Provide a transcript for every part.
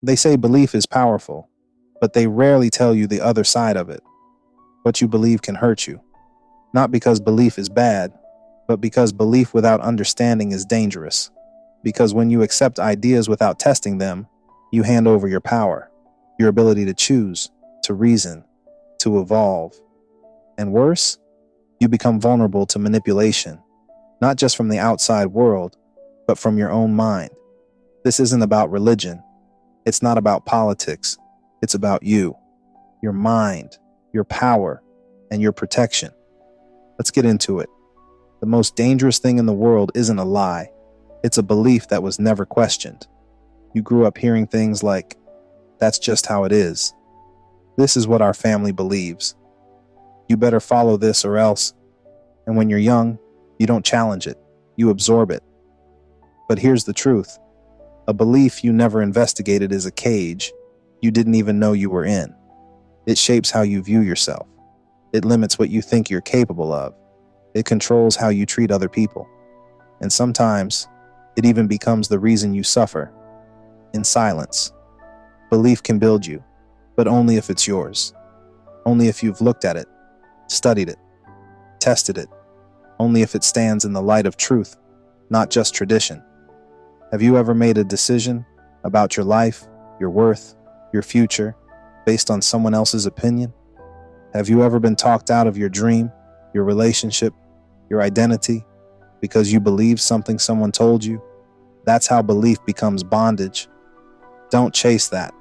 They say belief is powerful, but they rarely tell you the other side of it. What you believe can hurt you. Not because belief is bad, but because belief without understanding is dangerous. Because when you accept ideas without testing them, you hand over your power, your ability to choose, to reason, to evolve. And worse, you become vulnerable to manipulation, not just from the outside world, but from your own mind. This isn't about religion. It's not about politics. It's about you, your mind, your power, and your protection. Let's get into it. The most dangerous thing in the world isn't a lie. It's a belief that was never questioned. You grew up hearing things like, "That's just how it is. This is what our family believes. You better follow this or else." And when you're young, you don't challenge it. You absorb it. But here's the truth. A belief you never investigated is a cage you didn't even know you were in. It shapes how you view yourself. It limits what you think you're capable of. It controls how you treat other people. And sometimes, it even becomes the reason you suffer. In silence. Belief can build you, but only if it's yours. Only if you've looked at it, studied it, tested it. Only if it stands in the light of truth, not just tradition. Have you ever made a decision about your life, your worth, your future, based on someone else's opinion? Have you ever been talked out of your dream, your relationship, your identity, because you believed something someone told you? That's how belief becomes bondage. Don't chase that.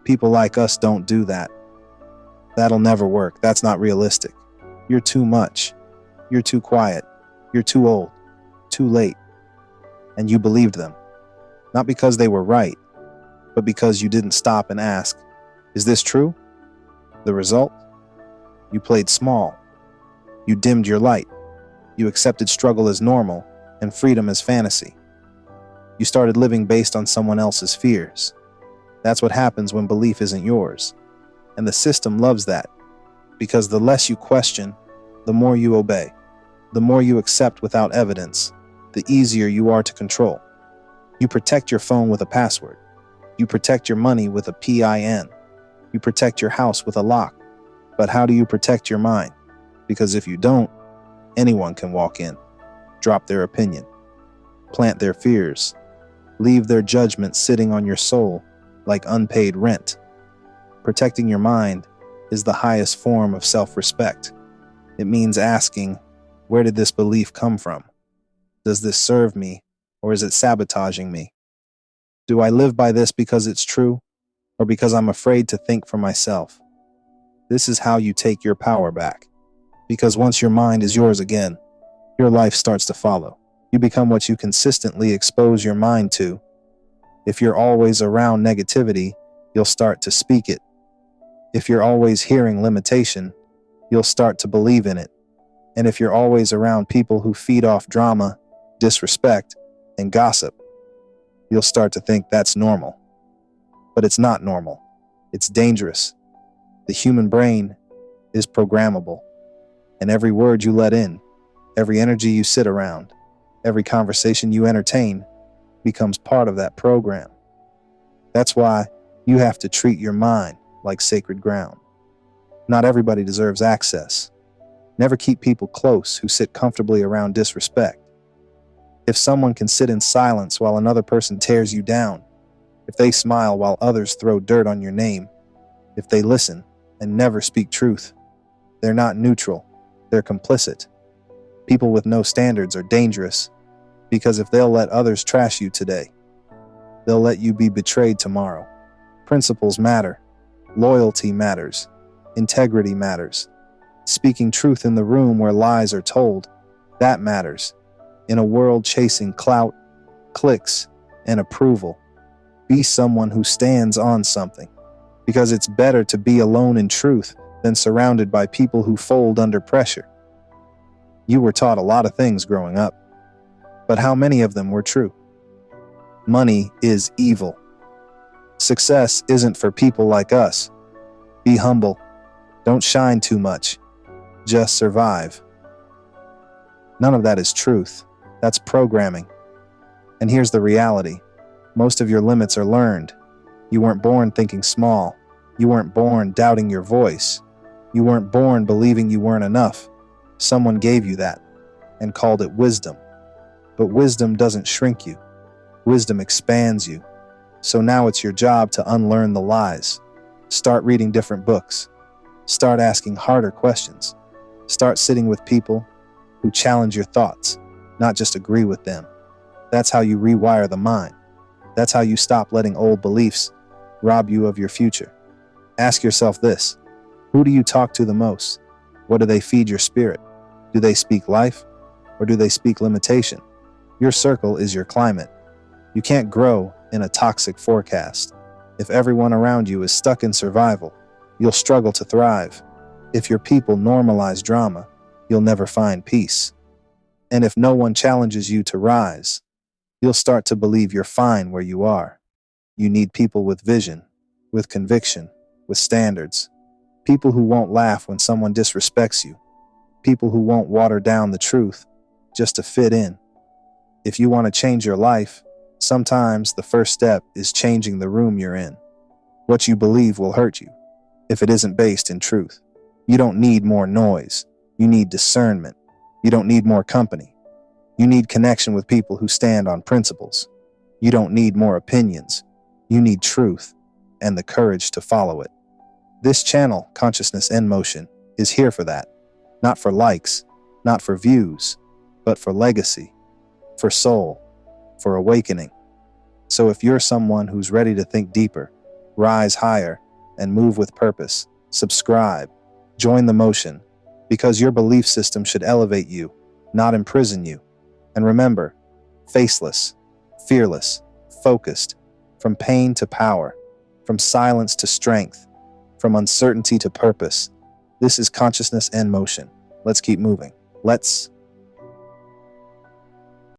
People like us don't do that. That'll never work. That's not realistic. You're too much. You're too quiet. You're too old. Too late. And you believed them. Not because they were right, but because you didn't stop and ask, "Is this true?" The result? You played small. You dimmed your light. You accepted struggle as normal and freedom as fantasy. You started living based on someone else's fears. That's what happens when belief isn't yours. And the system loves that, because the less you question, the more you obey. The more you accept without evidence, the easier you are to control. You protect your phone with a password. You protect your money with a PIN. You protect your house with a lock. But how do you protect your mind? Because if you don't, anyone can walk in, drop their opinion, plant their fears, leave their judgment sitting on your soul like unpaid rent. Protecting your mind is the highest form of self-respect. It means asking, where did this belief come from? Does this serve me, or is it sabotaging me? Do I live by this because it's true, or because I'm afraid to think for myself? This is how you take your power back. Because once your mind is yours again, your life starts to follow. You become what you consistently expose your mind to. If you're always around negativity, you'll start to speak it. If you're always hearing limitation, you'll start to believe in it. And if you're always around people who feed off drama, disrespect, and gossip, you'll start to think that's normal. But it's not normal. It's dangerous. The human brain is programmable. And every word you let in, every energy you sit around, every conversation you entertain becomes part of that program. That's why you have to treat your mind like sacred ground. Not everybody deserves access. Never keep people close who sit comfortably around disrespect. If someone can sit in silence while another person tears you down, if they smile while others throw dirt on your name, if they listen and never speak truth, they're not neutral, they're complicit. People with no standards are dangerous, because if they'll let others trash you today, they'll let you be betrayed tomorrow. Principles matter. Loyalty matters. Integrity matters. Speaking truth in the room where lies are told, that matters. In a world chasing clout, clicks, and approval, be someone who stands on something. Because it's better to be alone in truth than surrounded by people who fold under pressure. You were taught a lot of things growing up, but how many of them were true? Money is evil. Success isn't for people like us. Be humble. Don't shine too much. Just survive. None of that is truth. That's programming. And here's the reality. Most of your limits are learned. You weren't born thinking small. You weren't born doubting your voice. You weren't born believing you weren't enough. Someone gave you that and called it wisdom. But wisdom doesn't shrink you. Wisdom expands you. So now it's your job to unlearn the lies. Start reading different books. Start asking harder questions. Start sitting with people who challenge your thoughts, not just agree with them. That's how you rewire the mind. That's how you stop letting old beliefs rob you of your future. Ask yourself this: who do you talk to the most? What do they feed your spirit? Do they speak life, or do they speak limitation? Your circle is your climate. You can't grow in a toxic forecast. If everyone around you is stuck in survival, you'll struggle to thrive. If your people normalize drama, you'll never find peace. And if no one challenges you to rise, you'll start to believe you're fine where you are. You need people with vision, with conviction, with standards. People who won't laugh when someone disrespects you. People who won't water down the truth just to fit in. If you want to change your life, sometimes the first step is changing the room you're in. What you believe will hurt you if it isn't based in truth. You don't need more noise. You need discernment. You don't need more company. You need connection with people who stand on principles. You don't need more opinions. You need truth and the courage to follow it. This channel, Consciousness in Motion, is here for that. Not for likes, not for views, but for legacy, for soul, for awakening. So if you're someone who's ready to think deeper, rise higher, and move with purpose, subscribe, join the motion, because your belief system should elevate you, not imprison you. And remember, faceless, fearless, focused, from pain to power, from silence to strength, from uncertainty to purpose. This is Consciousness in Motion. Let's keep moving. Let's